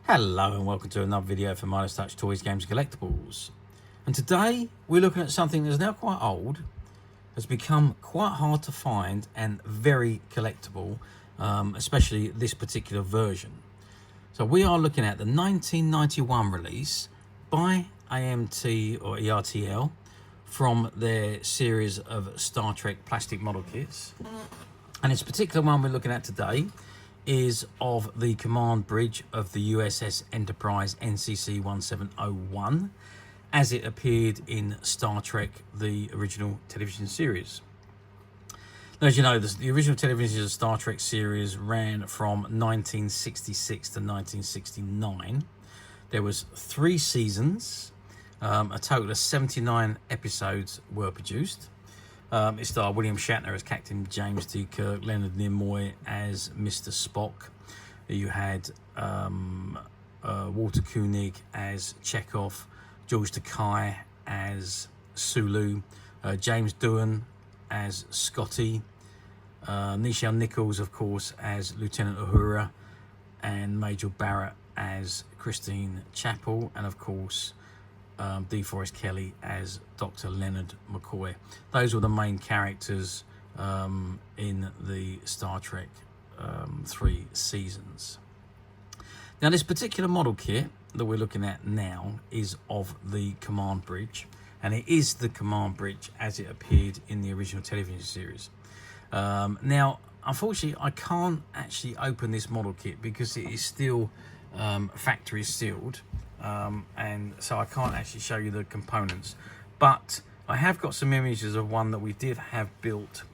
Hello and welcome to another video for Midas Touch Toys, Games and Collectibles. And today we're looking at something that's now quite old, has become quite hard to find and very collectible, especially this particular version. So we are looking at the 1991 release by AMT or ERTL from their series of Star Trek plastic model kits. And this particular one we're looking at today is of the command bridge of the USS Enterprise NCC 1701 as it appeared in Star Trek, the original television series. Now, as you know, the original television Star Trek series ran from 1966 to 1969. There was 3 seasons, a total of 79 episodes were produced. It starred William Shatner as Captain James T. Kirk, Leonard Nimoy as Mr. Spock. You had Walter Koenig as Chekhov, George Takei as Sulu, James Doohan as Scotty, Nichelle Nichols, of course, as Lieutenant Uhura, and Major Barrett as Christine Chapel, and of course DeForest Kelley as Dr. Leonard McCoy. Those were the main characters in the Star Trek 3 seasons. Now, this particular model kit that we're looking at now is of the command bridge, and it is the command bridge as it appeared in the original television series. Now, unfortunately, I can't actually open this model kit because it is still factory sealed. And so I can't actually show you the components, but I have got some images of one that we did have built,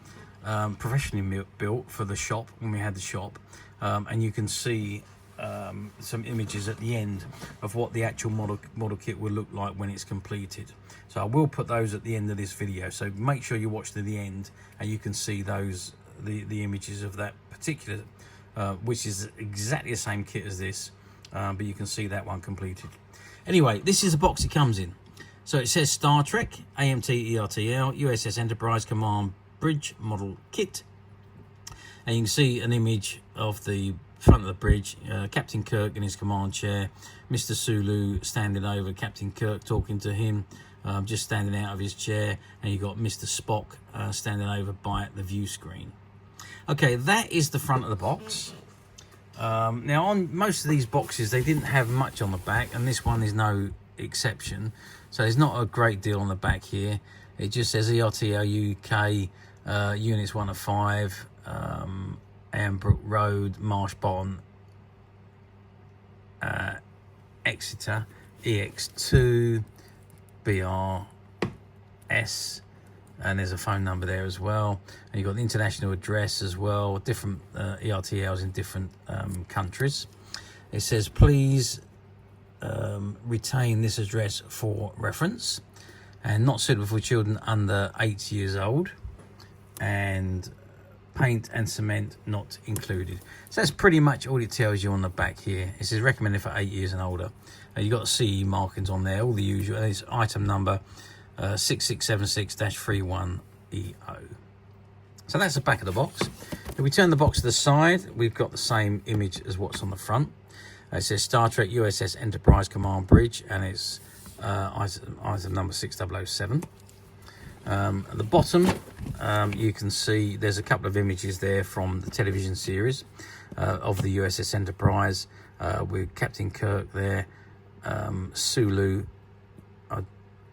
professionally built for the shop when we had the shop, and you can see some images at the end of what the actual model kit will look like when it's completed. So I will put those at the end of this video, so make sure you watch to the end and you can see those the images of that particular which is exactly the same kit as this. But you can see that one completed. Anyway, this is the box it comes in. So it says Star Trek, AMT ERTL, USS Enterprise Command Bridge Model Kit. And you can see an image of the front of the bridge, Captain Kirk in his command chair, Mr. Sulu standing over Captain Kirk talking to him, just standing out of his chair, and you've got Mr. Spock standing over by the view screen. Okay, that is the front of the box. Now, on most of these boxes they didn't have much on the back, and this one is no exception, so there's not a great deal on the back here. It just says ERTL UK, units 1 of 5, Ambrook Road, Marsh Bottom, Exeter, EX2, BRS, and there's a phone number there as well, and you've got the international address as well, different ERTLs in different countries. It says please retain this address for reference, and not suitable for children under 8 years old, and paint and cement not included. So that's pretty much all it tells you on the back here. It says recommended for 8 years and older. You've got CE markings on there, all the usual. There's item number 6676-31EO. So that's the back of the box. If we turn the box to the side, we've got the same image as what's on the front. It says Star Trek USS Enterprise Command Bridge, and it's item number 6007. At the bottom, you can see there's a couple of images there from the television series of the USS Enterprise, with Captain Kirk there, Sulu. I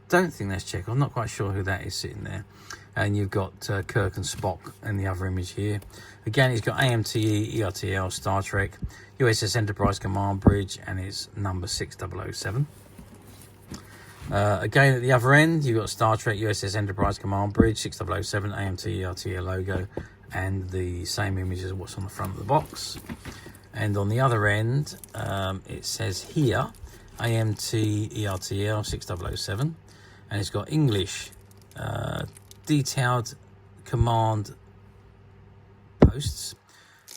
don't think that's Chekhov. I'm not quite sure who that is sitting there. And you've got Kirk and Spock in the other image here. Again, it's got AMT, ERTL, Star Trek, USS Enterprise Command Bridge, and it's number 6007. Again, at the other end, you've got Star Trek, USS Enterprise Command Bridge, 6007, AMT, ERTL logo, and the same image as what's on the front of the box. And on the other end, it says here, AMT, ERTL, 6007. And it's got English detailed command posts,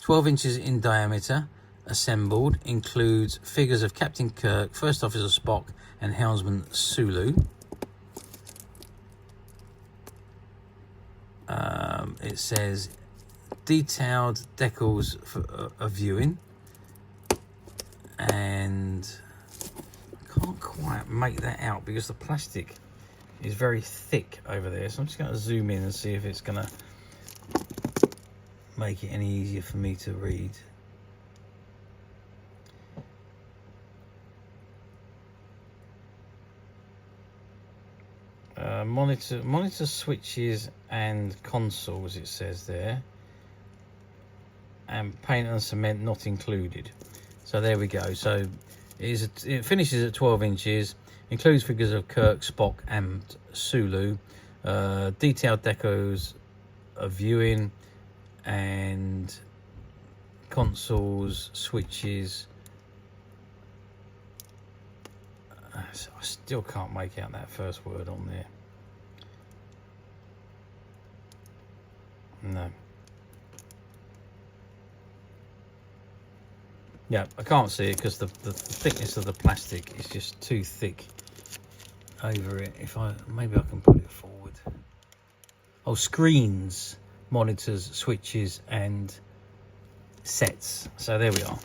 12 inches in diameter, assembled, includes figures of Captain Kirk, First Officer Spock, and Helmsman Sulu. It says detailed decals for viewing, and and I can't quite make that out because the plastic is very thick over there. So I'm just going to zoom in and see if it's going to make it any easier for me to read. Monitor switches and consoles, it says there, and paint and cement not included. So there we go. So it finishes at 12 inches, includes figures of Kirk, Spock and Sulu, detailed decals of viewing, and consoles, switches. So I still can't make out that first word on there. No. Yeah, I can't see it because the thickness of the plastic is just too thick over it. Maybe I can put it forward. Oh, screens, monitors, switches and sets. So there we are.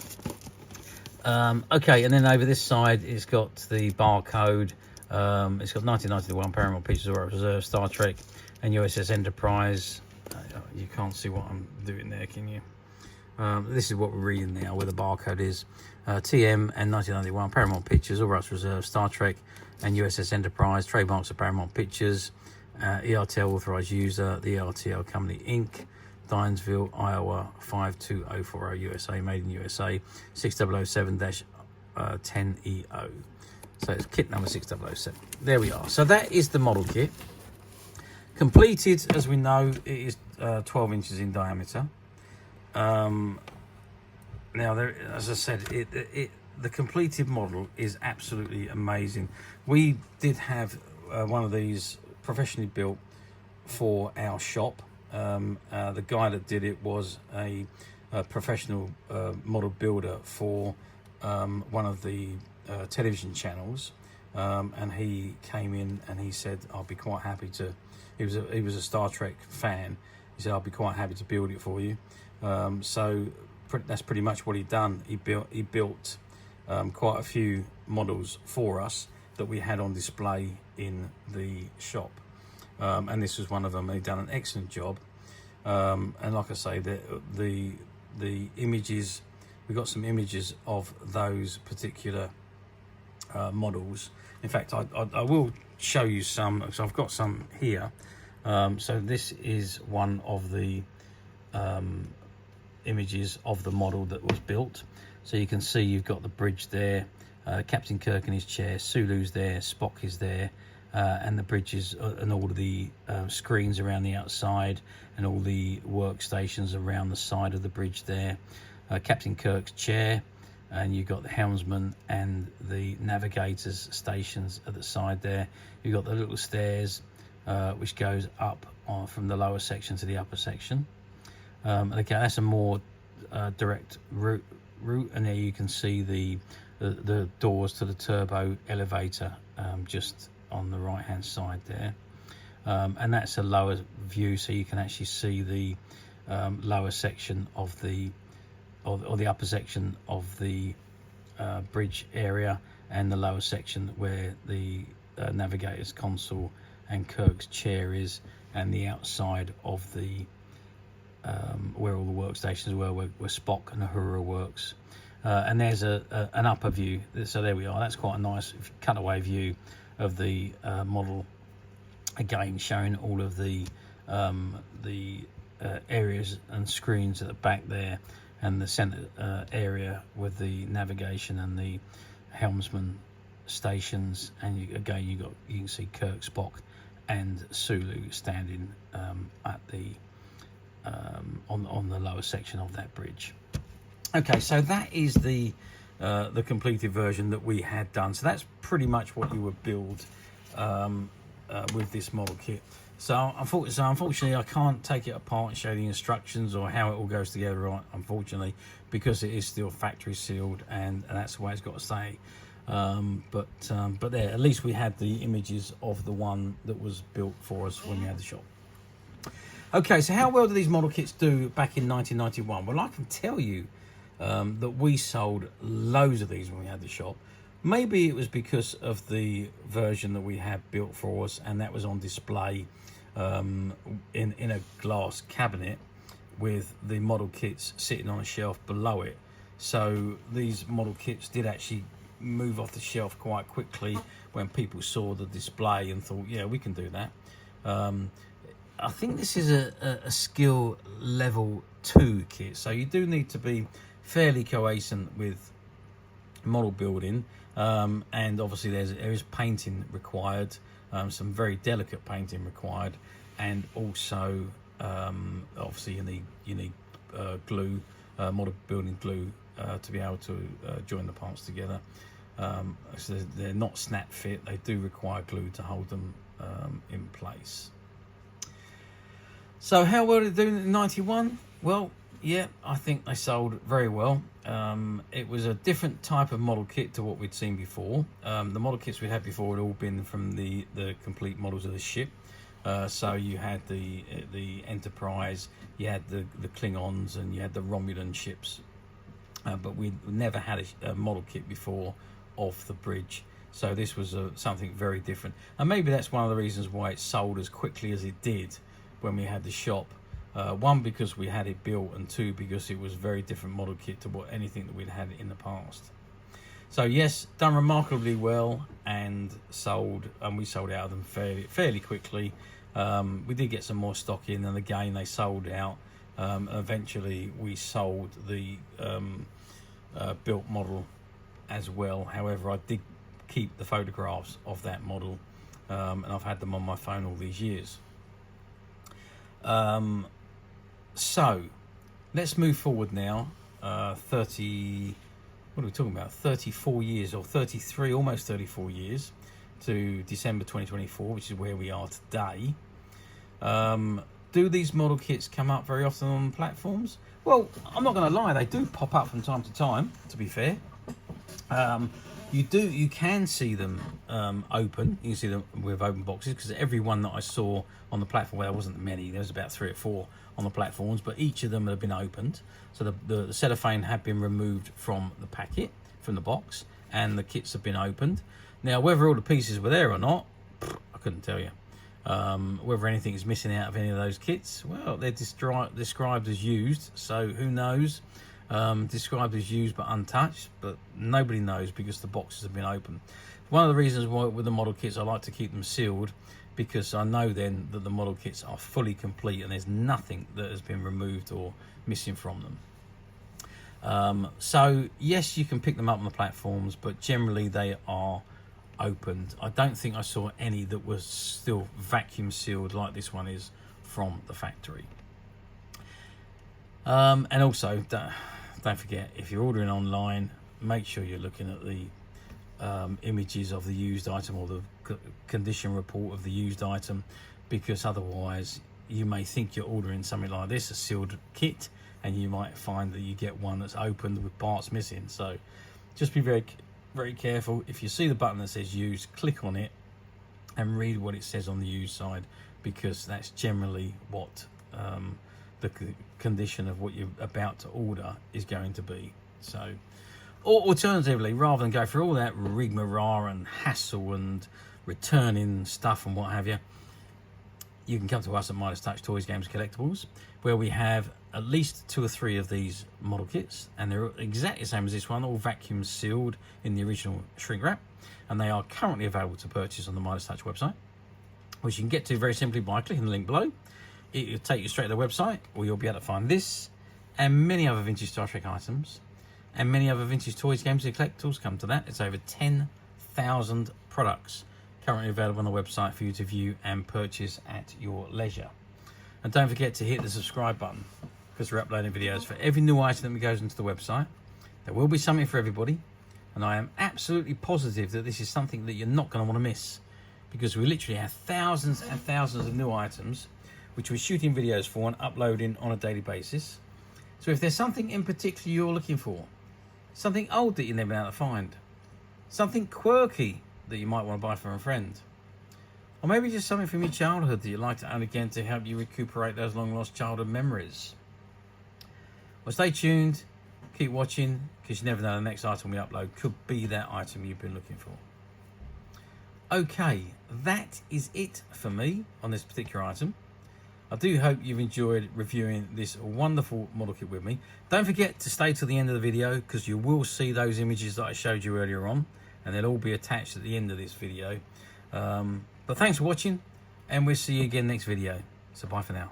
Okay, and then over this side it's got the barcode. It's got 1991 Paramount Pictures or Reserve, Star Trek and USS Enterprise. You can't see what I'm doing there, can you? This is what we're reading now, where the barcode is. TM and 1991 Paramount Pictures, All Rights Reserved, Star Trek and USS Enterprise, trademarks of Paramount Pictures, ERTL authorised user, the ERTL Company Inc., Dinesville, Iowa 52040 USA, made in USA, 6007-10EO. So it's kit number 6007. There we are. So that is the model kit. Completed, as we know, it is 12 inches in diameter. Now, as I said, the completed model is absolutely amazing. We did have one of these professionally built for our shop. The guy that did it was a professional model builder for one of the television channels, and he came in and he said, "I'll be quite happy to." He was a Star Trek fan. He said, "I'll be quite happy to build it for you." So that's pretty much what he'd done. He built quite a few models for us that we had on display in the shop. And this was one of them. He'd done an excellent job, and like I say, the images, we got some images of those particular models. In fact, I will show you some, because I've got some here. So this is one of the images of the model that was built. So you can see you've got the bridge there, Captain Kirk in his chair, Sulu's there, Spock is there, and the bridges and all of the screens around the outside and all the workstations around the side of the bridge there. Captain Kirk's chair, and you've got the helmsman and the navigators stations at the side there. You've got the little stairs which goes up from the lower section to the upper section. And again, that's a more direct route, and there you can see the doors to the turbo elevator just on the right hand side there, and that's a lower view, so you can actually see the lower section of the or the upper section of the bridge area, and the lower section where the navigator's console and Kirk's chair is, and the outside of the where all the workstations were, where Spock and Uhura works. And there's an upper view, so there we are. That's quite a nice cutaway view of the model, again showing all of the areas and screens at the back there, and the center area with the navigation and the helmsman stations. And you can see Kirk, Spock and Sulu standing at the on the lower section of that bridge. Okay, so that is the completed version that we had done. So that's pretty much what you would build with this model kit. So unfortunately, I can't take it apart and show the instructions or how it all goes together, right, unfortunately, because it is still factory sealed, and that's the way it's got to stay. But there, at least we had the images of the one that was built for us when we had the shop. Okay, so how well do these model kits do back in 1991? Well, I can tell you that we sold loads of these when we had the shop. Maybe it was because of the version that we had built for us, and that was on display in a glass cabinet with the model kits sitting on a shelf below it. So these model kits did actually move off the shelf quite quickly when people saw the display and thought, yeah, we can do that. I think this is a skill level 2 kit, so you do need to be fairly cohesant with model building, and obviously there is painting required, some very delicate painting required, and also obviously you need glue, model building glue, to be able to join the parts together. So they're not snap fit, they do require glue to hold them in place. So how well did they do in 91? Well, yeah, I think they sold very well. It was a different type of model kit to what we'd seen before. The model kits we had before had all been from the complete models of the ship. So you had the Enterprise, you had the Klingons, and you had the Romulan ships. But we never had a model kit before of the bridge. So this was something very different. And maybe that's one of the reasons why it sold as quickly as it did when we had the shop. One, because we had it built, and two, because it was a very different model kit to anything that we'd had in the past. So yes, done remarkably well, and we sold out of them fairly quickly. We did get some more stock in, and again they sold out. Eventually we sold the built model as well. However, I did keep the photographs of that model, and I've had them on my phone all these years. So let's move forward now. 30, what are we talking about? 34 years, or 33, almost 34 years to December 2024, which is where we are today. Do these model kits come up very often on platforms? Well, I'm not going to lie, they do pop up from time to time, to be fair. You can see them open. You can see them with open boxes, because every one that I saw on the platform, well, there wasn't many, there was about 3 or 4 on the platforms, but each of them have been opened. So the cellophane had been removed from the packet, from the box, and the kits have been opened. Now, whether all the pieces were there or not, I couldn't tell you. Whether anything is missing out of any of those kits, well, they're described as used, so who knows. Described as used but untouched, but nobody knows because the boxes have been opened. One of the reasons why with the model kits I like to keep them sealed, because I know then that the model kits are fully complete and there's nothing that has been removed or missing from them. So yes, you can pick them up on the platforms, but generally they are opened. I don't think I saw any that was still vacuum sealed like this one is from the factory. And also, don't forget, if you're ordering online, make sure you're looking at the images of the used item, or the condition report of the used item, because otherwise you may think you're ordering something like this, a sealed kit, and you might find that you get one that's opened with parts missing. So just be very, very careful. If you see the button that says used, click on it and read what it says on the used side, because that's generally what the condition of what you're about to order is going to be. So, or alternatively, rather than go through all that rigmarole and hassle and returning stuff and what have you, you can come to us at Midas Touch Toys, Games, Collectibles, where we have at least 2 or 3 of these model kits, and they're exactly the same as this one, all vacuum sealed in the original shrink wrap, and they are currently available to purchase on the Midas Touch website, which you can get to very simply by clicking the link below. It will take you straight to the website, or you'll be able to find this and many other vintage Star Trek items, and many other vintage toys, games, and collectibles. Come to that. It's over 10,000 products currently available on the website for you to view and purchase at your leisure. And don't forget to hit the subscribe button, because we're uploading videos for every new item that goes into the website. There will be something for everybody, and I am absolutely positive that this is something that you're not going to want to miss, because we literally have thousands and thousands of new items which we're shooting videos for and uploading on a daily basis. So if there's something in particular you're looking for, something old that you've never been able to find, something quirky that you might want to buy for a friend, or maybe just something from your childhood that you'd like to own again to help you recuperate those long lost childhood memories, well, stay tuned, Keep watching, because you never know, the next item we upload could be that item you've been looking for. Okay, that is it for me on this particular item. I do hope you've enjoyed reviewing this wonderful model kit with me. Don't forget to stay till the end of the video, because you will see those images that I showed you earlier on, and they'll all be attached at the end of this video. But thanks for watching, and we'll see you again next video. So bye for now.